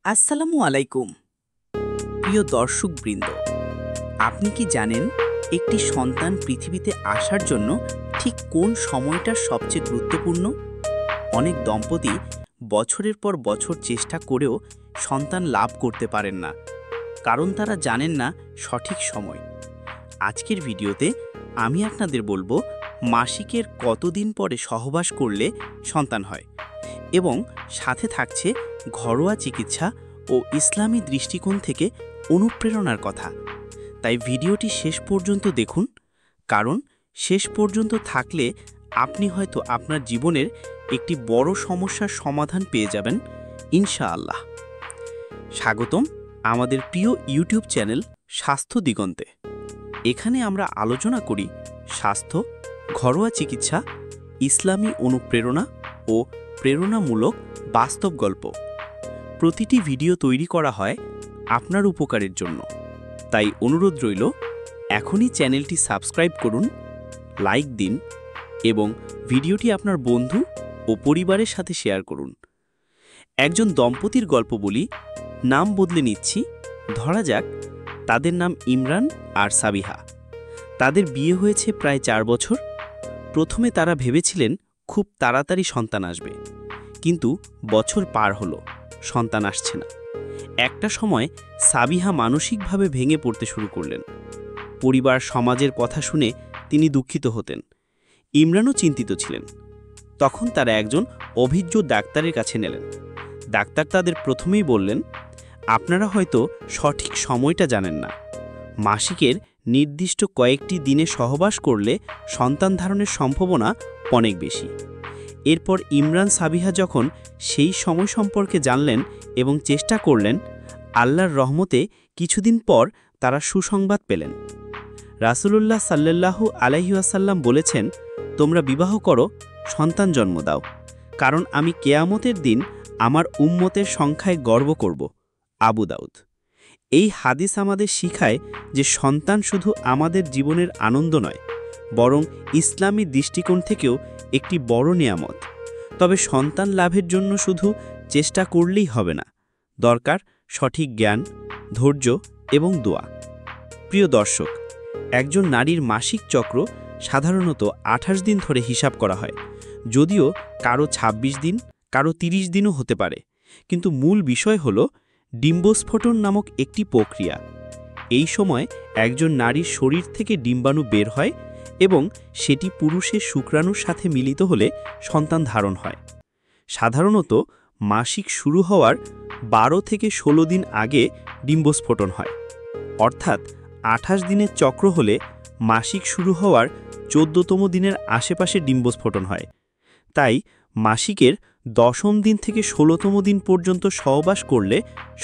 আসসালামু আলাইকুম প্রিয় দর্শকবৃন্দ, আপনি কি জানেন একটি সন্তান পৃথিবীতে আসার জন্য ঠিক কোন সময়টা সবচেয়ে গুরুত্বপূর্ণ? অনেক দম্পতি বছরের পর বছর চেষ্টা করেও সন্তান লাভ করতে পারেন না, কারণ তারা জানেন না সঠিক সময়। আজকের ভিডিওতে আমি আপনাদের বলবো মাসিকের কতদিন পরে সহবাস করলে সন্তান হয়, এবং সাথে থাকছে ঘরোয়া চিকিৎসা ও ইসলামী দৃষ্টিকোণ থেকে অনুপ্রেরণার কথা। তাই ভিডিওটি শেষ পর্যন্ত দেখুন, কারণ শেষ পর্যন্ত থাকলে আপনি হয়তো আপনার জীবনের একটি বড় সমস্যার সমাধান পেয়ে যাবেন ইনশাআল্লাহ। স্বাগতম আমাদের প্রিয় ইউটিউব চ্যানেল স্বাস্থ্য দিগন্তে। এখানে আমরা আলোচনা করি স্বাস্থ্য, ঘরোয়া চিকিৎসা, ইসলামী অনুপ্রেরণা ও প্রেরণামূলক বাস্তব গল্প। প্রতিটি ভিডিও তৈরি করা হয় আপনার উপকারের জন্য, তাই অনুরোধ রইল এখনই চ্যানেলটি সাবস্ক্রাইব করুন, লাইক দিন এবং ভিডিওটি আপনার বন্ধু ও পরিবারের সাথে শেয়ার করুন। একজন দম্পতির গল্প বলি, নাম বদলে নিচ্ছি। ধরা যাক তাদের নাম ইমরান আর সাবিহা। তাদের বিয়ে হয়েছে প্রায় 4 বছর। প্রথমে তারা ভেবেছিলেন খুব তাড়াতাড়ি সন্তান আসবে, কিন্তু বছর পার হলো, সন্তান আসছে না। একটা সময় সাবিহা মানসিকভাবে ভেঙে পড়তে শুরু করলেন। পরিবার সমাজের কথা শুনে তিনি দুঃখিত হতেন। ইমরানও চিন্তিত ছিলেন। তখন তারা একজন অভিজ্ঞ ডাক্তারের কাছে নিলেন। ডাক্তার তাদের প্রথমেই বললেন, আপনারা হয়তো সঠিক সময়টা জানেন না। মাসিকের নির্দিষ্ট কয়েকটি দিনে সহবাস করলে সন্তান ধারণের সম্ভাবনা অনেক বেশি। এরপর ইমরান সাবিহা যখন সেই সময় সম্পর্কে জানলেন এবং চেষ্টা করলেন, আল্লাহর রহমতে কিছুদিন পর তারা সুসংবাদ পেলেন। রাসূলুল্লাহ সাল্লাল্লাহু আলাইহি ওয়াসাল্লাম বলেছেন, তোমরা বিবাহ করো, সন্তান জন্ম দাও, কারণ আমি কিয়ামতের দিন আমার উম্মতের সংখ্যায় গর্ব করব। আবু দাউদ। এই হাদিস আমাদের শিখায় যে সন্তান শুধু আমাদের জীবনের আনন্দ নয়, বরং ইসলামী দৃষ্টিকোণ থেকেও একটি বড় নিয়ামত। তবে সন্তান লাভের জন্য শুধু চেষ্টা করলেই হবে না, দরকার সঠিক জ্ঞান, ধৈর্য এবং দোয়া। প্রিয় দর্শক, একজন নারীর মাসিক চক্র সাধারণত 28 দিন ধরে হিসাব করা হয়, যদিও কারো 26 দিন, কারো 30 দিনও হতে পারে। কিন্তু মূল বিষয় হল ডিম্বস্ফোটন নামক একটি প্রক্রিয়া। এই সময় একজন নারীর শরীর থেকে ডিম্বাণু বের হয় এবং সেটি পুরুষের শুক্রাণুর সাথে মিলিত হলে সন্তান ধারণ হয়। সাধারণত মাসিক শুরু হওয়ার 12 থেকে 16 দিন আগে ডিম্বস্ফোটন হয়, অর্থাৎ 28 দিনের চক্র হলে মাসিক শুরু হওয়ার 14তম দিনের আশেপাশে ডিম্বস্ফোটন হয়। তাই মাসিকের 10ম দিন থেকে 16তম দিন পর্যন্ত সহবাস করলে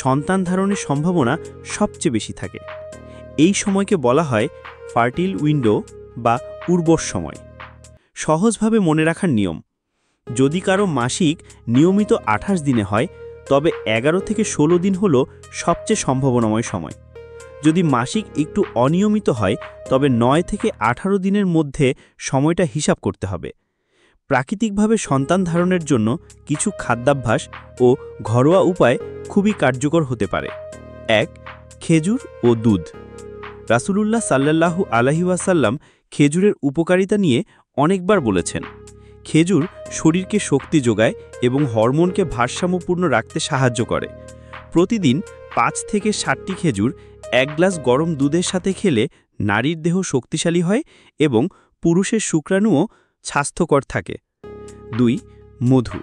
সন্তান ধারণের সম্ভাবনা সবচেয়ে বেশি থাকে। এই সময়কে বলা হয় ফার্টিল উইন্ডো বা উর্বর সময়। সহজভাবে মনে রাখার নিয়ম: যদি কারো মাসিক নিয়মিত 28 দিনে হয়, তবে 11 থেকে 16 দিন হল সবচেয়ে সম্ভাবনাময় সময়। যদি মাসিক একটু অনিয়মিত হয়, তবে 9 থেকে 18 দিনের মধ্যে সময়টা হিসাব করতে হবে। প্রাকৃতিকভাবে সন্তান ধারণের জন্য কিছু খাদ্যাভ্যাস ও ঘরোয়া উপায় খুবই কার্যকর হতে পারে। 1. খেজুর ও দুধ। রাসূলুল্লাহ সাল্লাল্লাহু আলাইহি ওয়াসাল্লাম খেজুরের উপকারিতা নিয়ে অনেকবার বলেছেন। খেজুর শরীরকে শক্তি যোগায় এবং হরমোনকে ভারসাম্যপূর্ণ রাখতে সাহায্য করে। প্রতিদিন 5 থেকে 7টি খেজুর 1 গ্লাস গরম দুধের সাথে খেলে নারীর দেহ শক্তিশালী হয় এবং পুরুষের শুক্রাণুও স্বাস্থ্যকর থাকে। 2. মধু।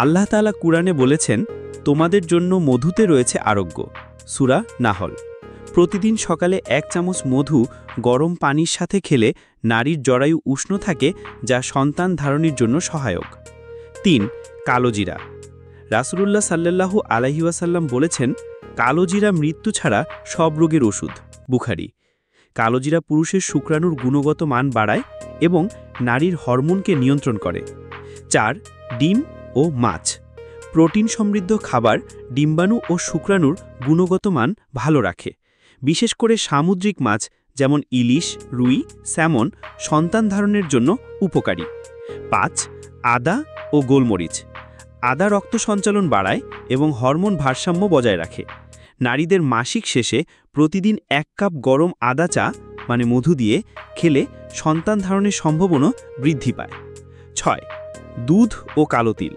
আল্লাহ তাআলা কুরআনে বলেছেন, তোমাদের জন্য মধুতে রয়েছে আরোগ্য। সূরা নাহল। প্রতিদিন সকালে 1 চামচ মধু গরম পানির সাথে খেলে নারীর জরায়ু উষ্ণ থাকে, যা সন্তান ধারণের জন্য সহায়ক। 3. কালোজিরা। রাসূলুল্লাহ সাল্লাল্লাহু আলাইহি ওয়াসাল্লাম বলেছেন, কালোজিরা মৃত্যু ছাড়া সব রোগের ওষুধ। বুখারী। কালোজিরা পুরুষের শুক্রাণুর গুণগত মান বাড়ায় এবং নারীর হরমোনকে নিয়ন্ত্রণ করে। 4. ডিম ও মাছ। প্রোটিন সমৃদ্ধ খাবার ডিম্বাণু ও শুক্রাণুর গুণগত মান ভালো রাখে। বিশেষ করে সামুদ্রিক মাছ যেমন ইলিশ, রুই, স্যামন সন্তান ধারণের জন্য উপকারী। 5. আদা ও গোলমরিচ। আদা রক্ত সঞ্চালন বাড়ায় এবং হরমোন ভারসাম্য বজায় রাখে। নারীদের মাসিক শেষে প্রতিদিন 1 কাপ গরম আদা চা মানে মধু দিয়ে খেলে সন্তান ধারণের সম্ভাবনা বৃদ্ধি পায়। 6. দুধ ও কালো তিল।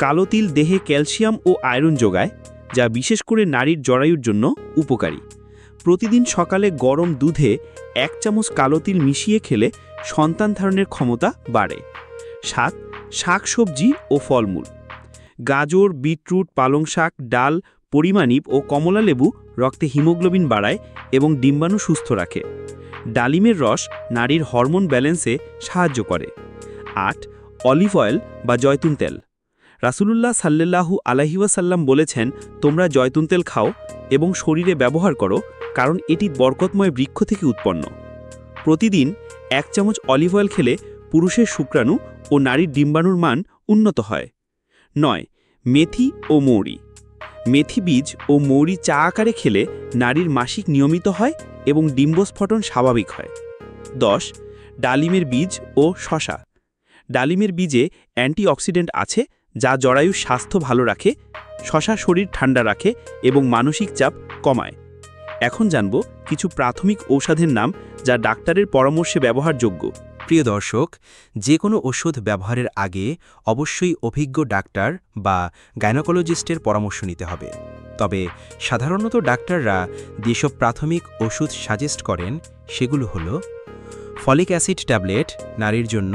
কালো তিল দেহে ক্যালসিয়াম ও আয়রন যোগায়, যা বিশেষ করে নারীর জরায়ুর জন্য উপকারী। প্রতিদিন সকালে গরম দুধে 1 চামচ কালো তিল মিশিয়ে খেলে সন্তান ধারণের ক্ষমতা বাড়ে। 7. শাকসবজি ও ফলমূল। গাজর, বিটরুট, পালং শাক, ডাল, পরিমাণিপ ও কমলা লেবু রক্তে হিমোগ্লোবিন বাড়ায় এবং ডিম্বাণু সুস্থ রাখে। ডালিমের রস নারীর হরমোন ব্যালেন্সে সাহায্য করে। 8. অলিভ অয়েল বা জয়তুন তেল। রাসূলুল্লাহ সাল্লাল্লাহু আলাইহি ওয়াসাল্লাম বলেছেন, তোমরা জয়তুন তেল খাও এবং শরীরে ব্যবহার করো, কারণ এটি বরকতময় বৃক্ষ থেকে উৎপন্ন। প্রতিদিন 1 চামচ অলিভ অয়েল খেলে পুরুষের শুক্রাণু ও নারীর ডিম্বাণুর মান উন্নত হয়। 9. মেথি ও মৌরি। মেথি বীজ ও মৌরি চা আকারে খেলে নারীর মাসিক নিয়মিত হয় এবং ডিম্বস্ফটন স্বাভাবিক হয়। 10. ডালিমের বীজ ও শসা। ডালিমের বীজে অ্যান্টিঅক্সিডেন্ট আছে, যা জরায়ুর স্বাস্থ্য ভালো রাখে, শসা শরীর ঠান্ডা রাখে এবং মানসিক চাপ কমায়। এখন জানব কিছু প্রাথমিক ঔষধের নাম যা ডাক্তারের পরামর্শে ব্যবহারযোগ্য। প্রিয় দর্শক, যে কোনো ওষুধ ব্যবহারের আগে অবশ্যই অভিজ্ঞ ডাক্তার বা গাইনোকোলজিস্টের পরামর্শ নিতে হবে। তবে সাধারণত ডাক্তাররা যেসব প্রাথমিক ওষুধ সাজেস্ট করেন সেগুলো হলো ফলিক অ্যাসিড ট্যাবলেট, নারীর জন্য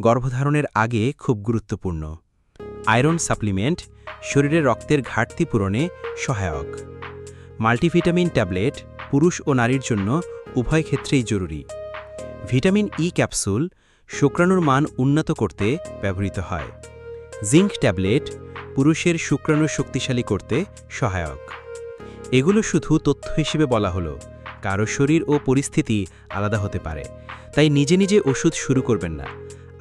গর্ভধারণের আগে খুব গুরুত্বপূর্ণ। আয়রন সাপ্লিমেন্ট, শরীরে রক্তের ঘাটতি পূরণে সহায়ক। মাল্টিভিটামিন ট্যাবলেট, পুরুষ ও নারীর জন্য উভয় ক্ষেত্রেই জরুরি। ভিটামিন ই ক্যাপসুল, শুক্রাণুর মান উন্নত করতে ব্যবহৃত হয়। জিঙ্ক ট্যাবলেট, পুরুষের শুক্রাণু শক্তিশালী করতে সহায়ক। এগুলো শুধু তথ্য হিসেবে বলা হলো, কারো শরীর ও পরিস্থিতি আলাদা হতে পারে, তাই নিজে নিজে ওষুধ শুরু করবেন না,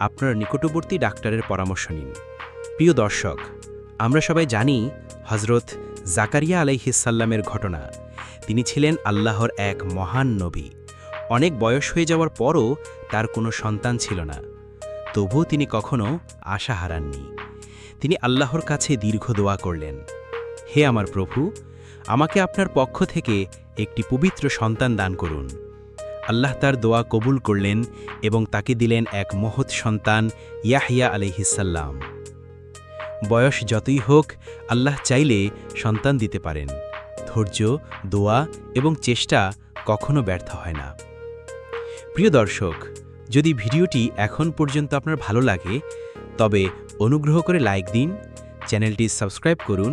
আপনার নিকটবর্তী ডাক্তারের পরামর্শ নিন। প্রিয় দর্শক, আমরা সবাই জানি হজরত জাকারিয়া আলাইহিসসাল্লামের ঘটনা। তিনি ছিলেন আল্লাহর এক মহান নবী। অনেক বয়স হয়ে যাওয়ার পরও তার কোনো সন্তান ছিল না, তবুও তিনি কখনো আশা হারাননি। তিনি আল্লাহর কাছে দীর্ঘ দোয়া করলেন, হে আমার প্রভু, আমাকে আপনার পক্ষ থেকে একটি পবিত্র সন্তান দান করুন। আল্লাহ তার দোয়া কবুল করলেন এবং তাকে দিলেন এক মহৎ সন্তান, ইয়াহইয়া আলাইহিসসাল্লাম। বয়স যতই হোক, আল্লাহ চাইলে সন্তান দিতে পারেন। ধৈর্য, দোয়া এবং চেষ্টা কখনো ব্যর্থ হয় না। প্রিয় দর্শক, যদি ভিডিওটি এখন পর্যন্ত আপনার ভালো লাগে তবে অনুগ্রহ করে লাইক দিন, চ্যানেলটি সাবস্ক্রাইব করুন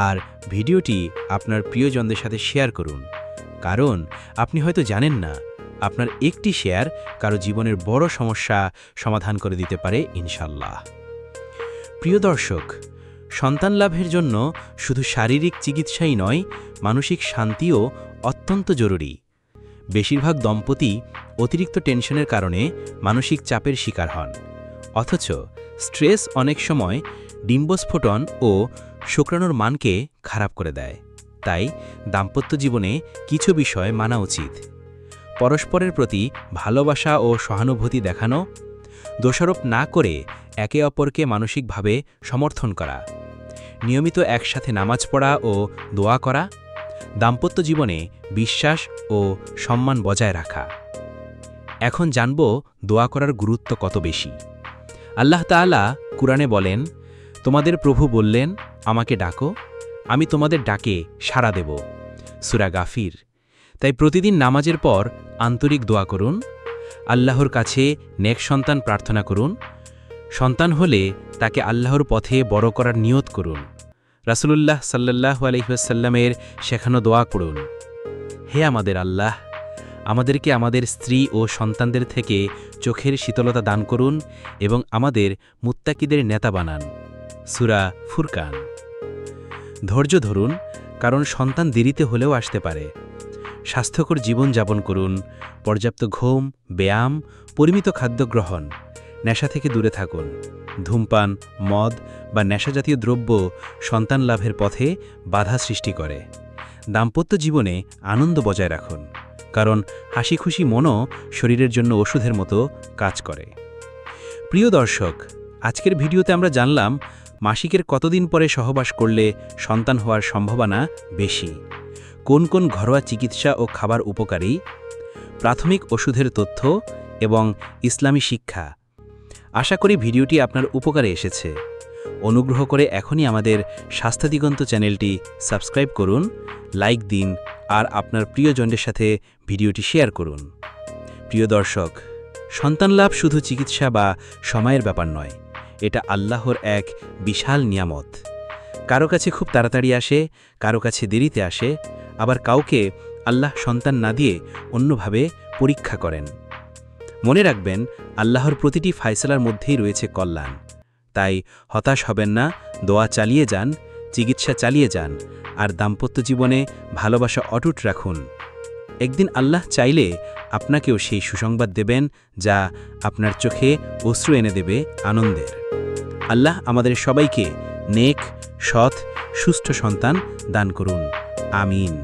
আর ভিডিওটি আপনার প্রিয়জনদের সাথে শেয়ার করুন, কারণ আপনি হয়তো জানেন না আপনার একটি শেয়ার কারো জীবনের বড় সমস্যা সমাধান করে দিতে পারে ইনশাল্লাহ। প্রিয় দর্শক, সন্তান লাভের জন্য শুধু শারীরিক চিকিৎসাই নয়, মানসিক শান্তিও অত্যন্ত জরুরি। বেশিরভাগ দম্পতি অতিরিক্ত টেনশনের কারণে মানসিক চাপের শিকার হন, অথচ স্ট্রেস অনেক সময় ডিম্বস্ফোটন ও শুক্রাণুর মানকে খারাপ করে দেয়। তাই দাম্পত্য জীবনে কিছু বিষয় মানা উচিত। পরস্পরের প্রতি ভালোবাসা ও সহানুভূতি দেখানো, দোষারোপ না করে একে অপরকে মানসিকভাবে সমর্থন করা, নিয়মিত একসাথে নামাজ পড়া ও দোয়া করা, দাম্পত্য জীবনে বিশ্বাস ও সম্মান বজায় রাখা। এখন জানব দোয়া করার গুরুত্ব কত বেশি। আল্লাহ তাআলা কুরআনে বলেন, তোমাদের প্রভু বললেন, আমাকে ডাকো, আমি তোমাদের ডাকে সাড়া দেব। সূরা গাফির। তাই প্রতিদিন নামাজের পর আন্তরিক দোয়া করুন, আল্লাহর কাছে নেক সন্তান প্রার্থনা করুন। সন্তান হলে তাকে আল্লাহর পথে বড় করার নিয়ত করুন। রাসূলুল্লাহ সাল্লাল্লাহু আলাইহি ওয়াসাল্লামের শেখানো দোয়া পড়ুন, হে আমাদের আল্লাহ, আমাদেরকে আমাদের স্ত্রী ও সন্তানদের থেকে চোখের শীতলতা দান করুন এবং আমাদের মুত্তাকিদের নেতা বানান। সূরা ফুরকান। ধৈর্য ধরুন, কারণ সন্তান দেরিতে হলেও আসতে পারে। স্বাস্থ্যকর জীবন যাপন করুন, পর্যাপ্ত ঘুম, ব্যায়াম, পরিমিত খাদ্য গ্রহণ, নেশা থেকে দূরে থাকুন। ধূমপান, মদ বা নেশাজাতীয় দ্রব্য সন্তান লাভের পথে বাধা সৃষ্টি করে। দাম্পত্য জীবনে আনন্দ বজায় রাখুন, কারণ হাসি খুশি মনও শরীরের জন্য ওষুধের মতো কাজ করে। প্রিয় দর্শক, আজকের ভিডিওতে আমরা জানলাম মাসিকের কতদিন পরে সহবাস করলে সন্তান হওয়ার সম্ভাবনা বেশি, কোন কোন ঘরোয়া চিকিৎসা ও খাবার উপকারী, প্রাথমিক ওষুধের তথ্য এবং ইসলামী শিক্ষা। আশা করি ভিডিওটি আপনার উপকারে এসেছে। অনুগ্রহ করে এখনই আমাদের স্বাস্থ্য দিগন্ত চ্যানেলটি সাবস্ক্রাইব করুন, লাইক দিন আর আপনার প্রিয়জনদের সাথে ভিডিওটি শেয়ার করুন। প্রিয় দর্শক, সন্তান লাভ শুধু চিকিৎসা বা সময়ের ব্যাপার নয়, এটা আল্লাহর এক বিশাল নিয়ামত। কারো কাছে খুব তাড়াতাড়ি আসে, কারো কাছে দেরিতে আসে, আবার কাউকে আল্লাহ সন্তান না দিয়ে অন্যভাবে পরীক্ষা করেন। মনে রাখবেন, আল্লাহর প্রতিটি ফায়সালার মধ্যেই রয়েছে কল্যাণ। তাই হতাশ হবেন না, দোয়া চালিয়ে যান, চিকিৎসা চালিয়ে যান আর দাম্পত্য জীবনে ভালোবাসা অটুট রাখুন। একদিন আল্লাহ চাইলে আপনাকেও সেই সুসংবাদ দেবেন যা আপনার চোখে অশ্রু এনে দেবে আনন্দের। আল্লাহ আমাদের সবাইকে নেক, সৎ, সুস্থ সন্তান দান করুন। আমিন।